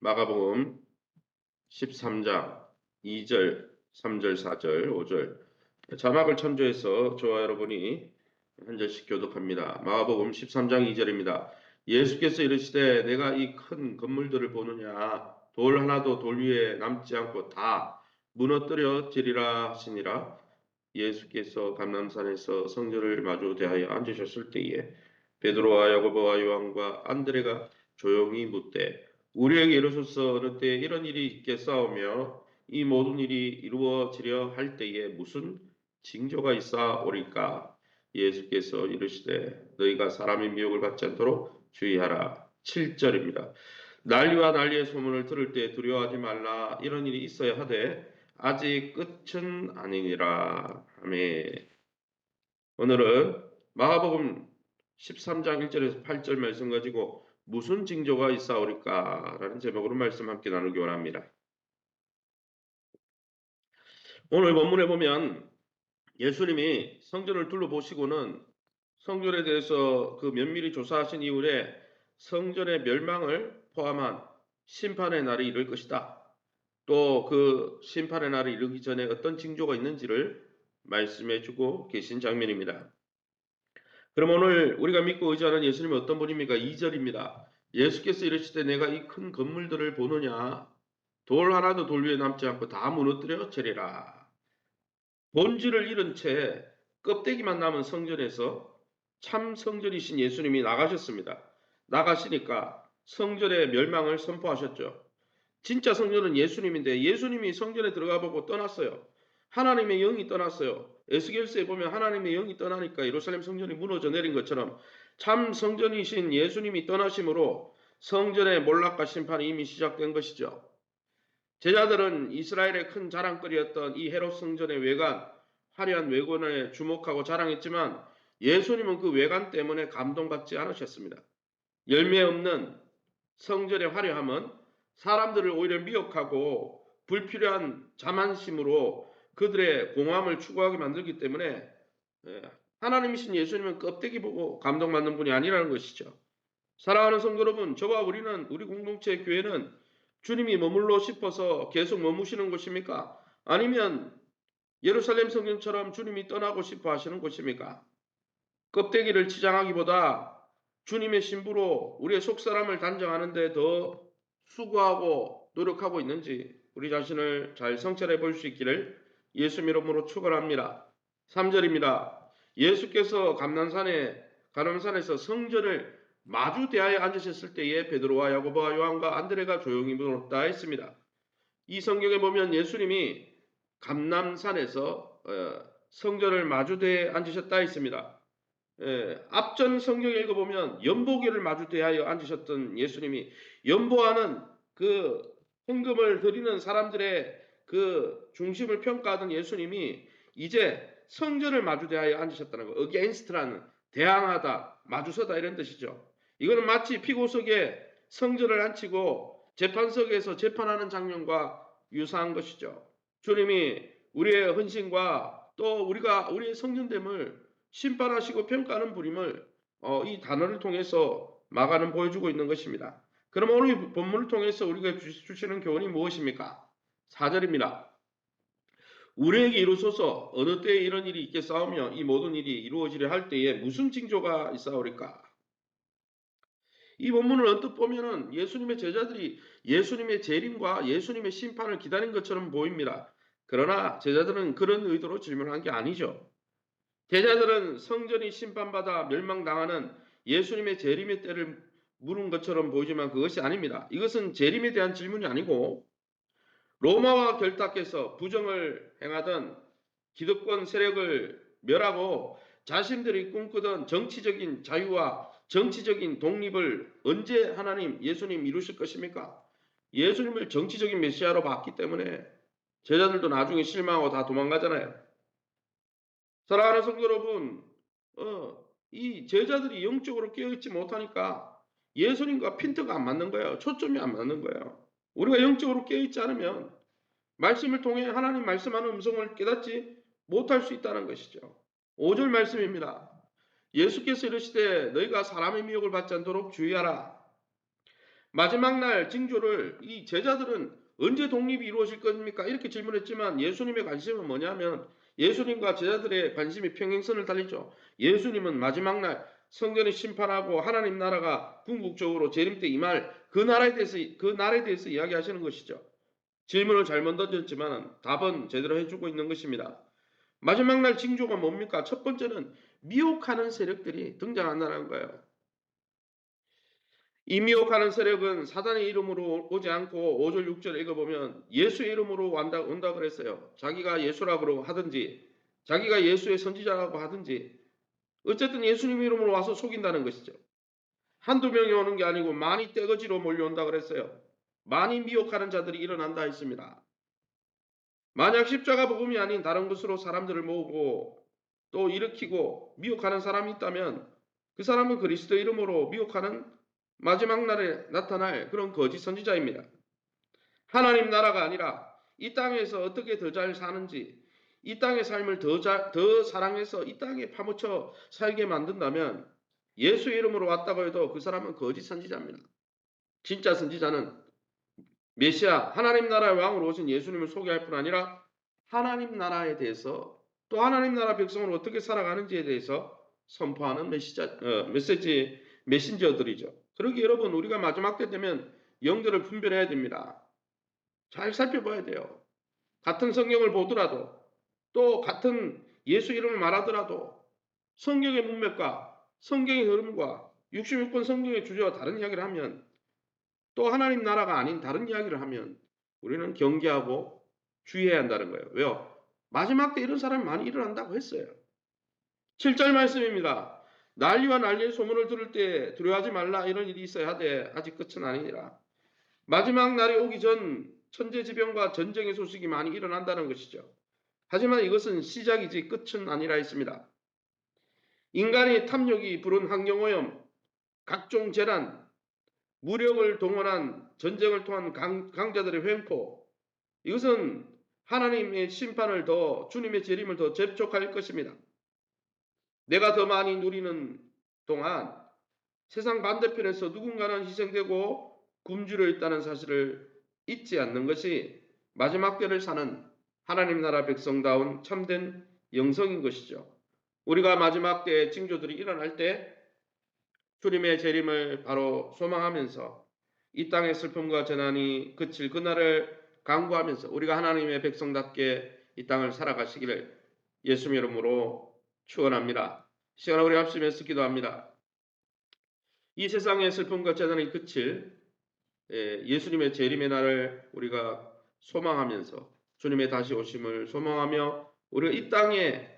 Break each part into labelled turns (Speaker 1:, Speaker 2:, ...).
Speaker 1: 마가복음 13장 2절, 3절, 4절, 5절 자막을 참조해서 저와 여러분이 한 절씩 교독합니다. 마가복음 13장 2절입니다. 예수께서 이르시되 내가 이 큰 건물들을 보느냐 돌 하나도 돌 위에 남지 않고 다 무너뜨려지리라 하시니라. 예수께서 감람산에서 성전을 마주 대하여 앉으셨을 때에 베드로와 야고보와 요한과 안드레가 조용히 묻되 우리에게 이르소서 어느 때에 이런 일이 있겠사오며 이 모든 일이 이루어지려 할 때에 무슨 징조가 있사오리까? 예수께서 이르시되 너희가 사람의 미혹을 받지 않도록 주의하라. 7절입니다. 난리와 난리의 소문을 들을 때 두려워하지 말라. 이런 일이 있어야 하되 아직 끝은 아니니라. 아멘. 오늘은 마가복음 13장 1절에서 8절 말씀 가지고 무슨 징조가 있사오리까? 라는 제목으로 말씀 함께 나누기 원합니다. 오늘 본문에 보면 예수님이 성전을 둘러보시고는 성전에 대해서 그 면밀히 조사하신 이후에 성전의 멸망을 포함한 심판의 날이 이를 것이다. 또 그 심판의 날이 이르기 전에 어떤 징조가 있는지를 말씀해주고 계신 장면입니다. 그럼 오늘 우리가 믿고 의지하는 예수님은 어떤 분입니까? 2절입니다. 예수께서 이르시되 내가 이 큰 건물들을 보느냐 돌 하나도 돌 위에 남지 않고 다 무너뜨려 버리라. 본질을 잃은 채 껍데기만 남은 성전에서 참 성전이신 예수님이 나가셨습니다. 나가시니까 성전의 멸망을 선포하셨죠. 진짜 성전은 예수님인데 예수님이 성전에 들어가 보고 떠났어요. 하나님의 영이 떠났어요. 에스겔서에 보면 하나님의 영이 떠나니까 예루살렘 성전이 무너져 내린 것처럼 참 성전이신 예수님이 떠나심으로 성전의 몰락과 심판이 이미 시작된 것이죠. 제자들은 이스라엘의 큰 자랑거리였던 이 헤롯 성전의 외관, 화려한 외관에 주목하고 자랑했지만 예수님은 그 외관 때문에 감동받지 않으셨습니다. 열매 없는 성전의 화려함은 사람들을 오히려 미혹하고 불필요한 자만심으로 그들의 공허함을 추구하게 만들기 때문에 하나님이신 예수님은 껍데기 보고 감동받는 분이 아니라는 것이죠. 사랑하는 성도 여러분, 저와 우리 공동체의 교회는 주님이 머물러 싶어서 계속 머무시는 곳입니까? 아니면 예루살렘 성전처럼 주님이 떠나고 싶어 하시는 곳입니까? 껍데기를 치장하기보다 주님의 신부로 우리의 속사람을 단정하는 데 더 수고하고 노력하고 있는지 우리 자신을 잘 성찰해 볼 수 있기를 예수 이름으로 축원합니다. 3절입니다. 예수께서 감람산에서 성전을 마주 대하여 앉으셨을 때에 베드로와 야고보와 요한과 안드레가 조용히 묻었다 했습니다. 이 성경에 보면 예수님이 감람산에서 성전을 마주 대하여 앉으셨다 했습니다. 앞전 성경에 읽어보면 연보기를 마주 대하여 앉으셨던 예수님이 연보하는 그 헌금을 드리는 사람들의 그 중심을 평가하던 예수님이 이제 성전을 마주 대하여 앉으셨다는 거. against라는 대항하다, 마주서다 이런 뜻이죠. 이거는 마치 피고석에 성전을 앉히고 재판석에서 재판하는 장면과 유사한 것이죠. 주님이 우리의 헌신과 또 우리의 성전됨을 심판하시고 평가하는 분임을 이 단어를 통해서 마가는 보여주고 있는 것입니다. 그럼 오늘 본문을 통해서 우리가 주시는 교훈이 무엇입니까? 4절입니다. 우리에게 이루소서 어느 때에 이런 일이 있겠사오며 이 모든 일이 이루어지려 할 때에 무슨 징조가 있사오리까? 이 본문을 언뜻 보면은 예수님의 제자들이 예수님의 재림과 예수님의 심판을 기다린 것처럼 보입니다. 그러나 제자들은 그런 의도로 질문한 게 아니죠. 제자들은 성전이 심판받아 멸망당하는 예수님의 재림의 때를 물은 것처럼 보이지만 그것이 아닙니다. 이것은 재림에 대한 질문이 아니고 로마와 결탁해서 부정을 행하던 기득권 세력을 멸하고 자신들이 꿈꾸던 정치적인 자유와 정치적인 독립을 언제 예수님 이루실 것입니까? 예수님을 정치적인 메시아로 봤기 때문에 제자들도 나중에 실망하고 다 도망가잖아요. 사랑하는 성도 여러분, 이 제자들이 영적으로 깨어있지 못하니까 예수님과 핀트가 안 맞는 거예요. 초점이 안 맞는 거예요. 우리가 영적으로 깨어있지 않으면 말씀을 통해 하나님 말씀하는 음성을 깨닫지 못할 수 있다는 것이죠. 5절 말씀입니다. 예수께서 이르시되 너희가 사람의 미혹을 받지 않도록 주의하라. 마지막 날 징조를 이 제자들은 언제 독립이 이루어질 겁니까? 이렇게 질문했지만 예수님의 관심은 뭐냐면 예수님과 제자들의 관심이 평행선을 달리죠. 예수님은 마지막 날 성전이 심판하고 하나님 나라가 궁극적으로 재림 때 임할 그 날에 대해서 이야기하시는 것이죠. 질문을 잘못 던졌지만 답은 제대로 해주고 있는 것입니다. 마지막 날 징조가 뭡니까? 첫 번째는 미혹하는 세력들이 등장한다는 거예요. 이 미혹하는 세력은 사단의 이름으로 오지 않고 5절 6절 읽어보면 예수의 이름으로 온다 그랬어요. 자기가 예수라고 하든지 자기가 예수의 선지자라고 하든지 어쨌든 예수님 이름으로 와서 속인다는 것이죠. 한두 명이 오는 게 아니고 많이 떼거지로 몰려온다 그랬어요. 많이 미혹하는 자들이 일어난다 했습니다. 만약 십자가 복음이 아닌 다른 것으로 사람들을 모으고 또 일으키고 미혹하는 사람이 있다면 그 사람은 그리스도 이름으로 미혹하는 마지막 날에 나타날 그런 거짓 선지자입니다. 하나님 나라가 아니라 이 땅에서 어떻게 더 잘 사는지 이 땅의 삶을 더 사랑해서 이 땅에 파묻혀 살게 만든다면 예수 이름으로 왔다고 해도 그 사람은 거짓 선지자입니다. 진짜 선지자는 메시아 하나님 나라의 왕으로 오신 예수님을 소개할 뿐 아니라 하나님 나라에 대해서 또 하나님 나라 백성으로 어떻게 살아가는지에 대해서 선포하는 메신저들이죠. 그러기 여러분 우리가 마지막 때 되면 영들을 분별해야 됩니다. 잘 살펴봐야 돼요. 같은 성경을 보더라도 또 같은 예수 이름을 말하더라도 성경의 문맥과 성경의 흐름과 66권 성경의 주제와 다른 이야기를 하면 또 하나님 나라가 아닌 다른 이야기를 하면 우리는 경계하고 주의해야 한다는 거예요. 왜요? 마지막 때 이런 사람이 많이 일어난다고 했어요. 7절 말씀입니다. 난리와 난리의 소문을 들을 때 두려워하지 말라 이런 일이 있어야 하되 아직 끝은 아니니라. 마지막 날이 오기 전 천재지변과 전쟁의 소식이 많이 일어난다는 것이죠. 하지만 이것은 시작이지 끝은 아니라 했습니다. 인간의 탐욕이 부른 환경오염, 각종 재난, 무력을 동원한 전쟁을 통한 강자들의 횡포, 이것은 하나님의 심판을 더 주님의 재림을 더 접촉할 것입니다. 내가 더 많이 누리는 동안 세상 반대편에서 누군가는 희생되고 굶주려 있다는 사실을 잊지 않는 것이 마지막 때를 사는 하나님 나라 백성다운 참된 영성인 것이죠. 우리가 마지막 때의 징조들이 일어날 때 주님의 재림을 바로 소망하면서 이 땅의 슬픔과 재난이 그칠 그날을 강구하면서 우리가 하나님의 백성답게 이 땅을 살아가시기를 예수님 이름으로 축원합니다. 시간을 우리 합심해서 기도합니다. 이 세상의 슬픔과 재난이 그칠 예수님의 재림의 날을 우리가 소망하면서 주님의 다시 오심을 소망하며 우리가 이 땅에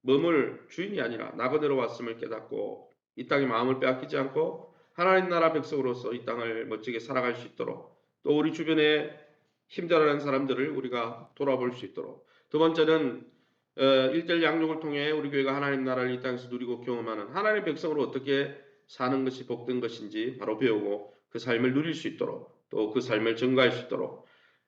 Speaker 1: 머물 주인이 아니라 나그네로 왔음을 깨닫고 이 땅에 마음을 빼앗기지 않고 하나님 나라 백성으로서 이 땅을 멋지게 살아갈 수 있도록 또 우리 주변에 힘들어하는 사람들을 우리가 돌아볼 수 있도록 두 번째는 일대일 양육을 통해 우리 교회가 하나님 나라를 이 땅에서 누리고 경험하는 하나님의 백성으로 어떻게 사는 것이 복된 것인지 바로 배우고 그 삶을 누릴 수 있도록 또 그 삶을 증거할 수 있도록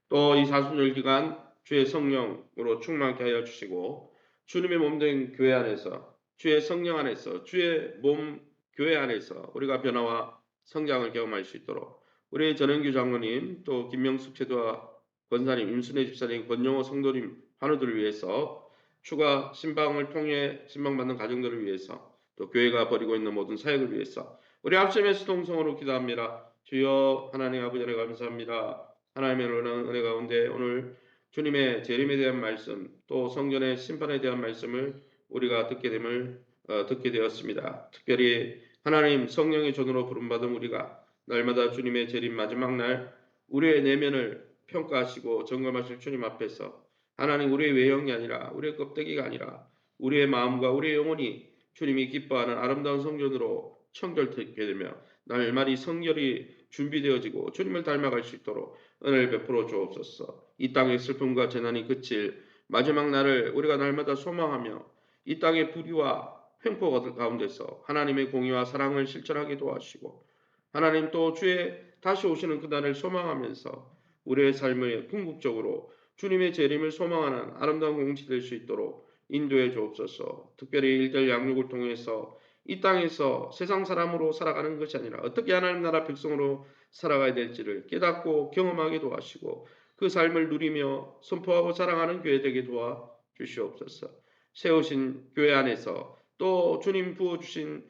Speaker 1: 또 이 사순절 기간 주의 성령으로 충만케 하여 주시고 주님의 몸된 교회 안에서 주의 성령 안에서 주의 몸 교회 안에서 우리가 변화와 성장을 경험할 수 있도록 우리 전영규 장로님 또 김명숙 제도와 권사님 임순혜 집사님 권영호 성도님 환우들을 위해서 추가 신방을 통해 신방받는 가정들을 위해서 또 교회가 벌이고 있는 모든 사역을 위해서 우리 합심해서 동성으로 기도합니다. 주여 하나님 아버지 은혜 감사합니다. 하나님의 은혜 가운데 오늘 주님의 재림에 대한 말씀 또 성전의 심판에 대한 말씀을 우리가 듣게 되었습니다. 특별히 하나님 성령의 전으로 부름받은 우리가 날마다 주님의 재림 마지막 날 우리의 내면을 평가하시고 점검하실 주님 앞에서 하나님 우리의 외형이 아니라 우리의 껍데기가 아니라 우리의 마음과 우리의 영혼이 주님이 기뻐하는 아름다운 성전으로 청결되게 되며 날마다 성결이 준비되어지고 주님을 닮아갈 수 있도록 은혜를 베풀어 주옵소서. 이 땅의 슬픔과 재난이 그칠 마지막 날을 우리가 날마다 소망하며 이 땅의 불의와 횡포 가운데서 하나님의 공의와 사랑을 실천하게 도와주시고 하나님 또 주의 다시 오시는 그날을 소망하면서 우리의 삶을 궁극적으로 주님의 재림을 소망하는 아름다운 공동체 될 수 있도록 인도해 주옵소서. 특별히 일들 양육을 통해서 이 땅에서 세상 사람으로 살아가는 것이 아니라 어떻게 하나님 나라 백성으로 살아가야 될지를 깨닫고 경험하게 도와주시고 그 삶을 누리며 선포하고 자랑하는 교회 되게 도와 주시옵소서. 세우신 교회 안에서 또 주님 부어주신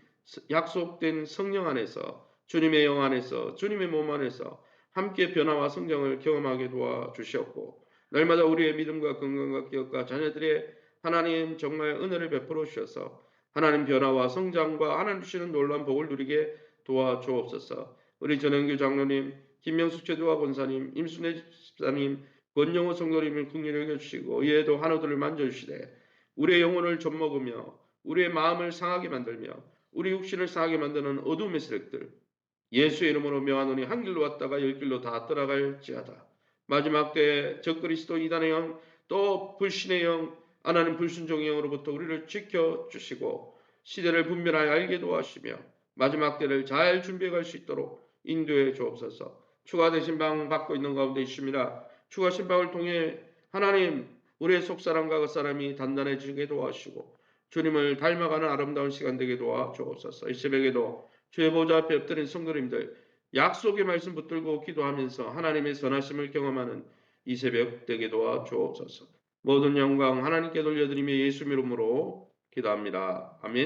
Speaker 1: 약속된 성령 안에서 주님의 영 안에서 주님의 몸 안에서 함께 변화와 성장을 경험하게 도와 주시옵고 날마다 우리의 믿음과 건강과 기억과 자녀들의 하나님 정말 은혜를 베풀어 주셔서 하나님 변화와 성장과 하나님 주시는 놀라운 복을 누리게 도와주옵소서. 우리 전영규 장로님, 김명숙 제도와 권사님, 임순애 집사님, 권영호 성도님을 긍휼히 여겨주시고 이에도 한우들을 만져주시되 우리의 영혼을 젖먹으며 우리의 마음을 상하게 만들며 우리 육신을 상하게 만드는 어둠의 세력들 예수의 이름으로 명하노니 한 길로 왔다가 열 길로 다 떠나갈지어다. 마지막 때에 적그리스도 이단의 영 또 불신의 영 하나님 불순종의 영으로부터 우리를 지켜주시고 시대를 분별하여 알게 도와주시며 마지막 때를 잘 준비해 갈 수 있도록 인도해 주옵소서. 추가 되신 방 받고 있는 가운데 있습니다. 추가 신방을 통해 하나님 우리의 속사람과 겉사람이 단단해지게 도와주시고 주님을 닮아가는 아름다운 시간 되게 도와주옵소서. 이 새벽에도 주의 보좌 앞에 엎드린 성도님들 약속의 말씀 붙들고 기도하면서 하나님의 선하심을 경험하는 이 새벽 되게 도와주옵소서. 모든 영광 하나님께 돌려드리며 예수 이름으로 기도합니다. 아멘.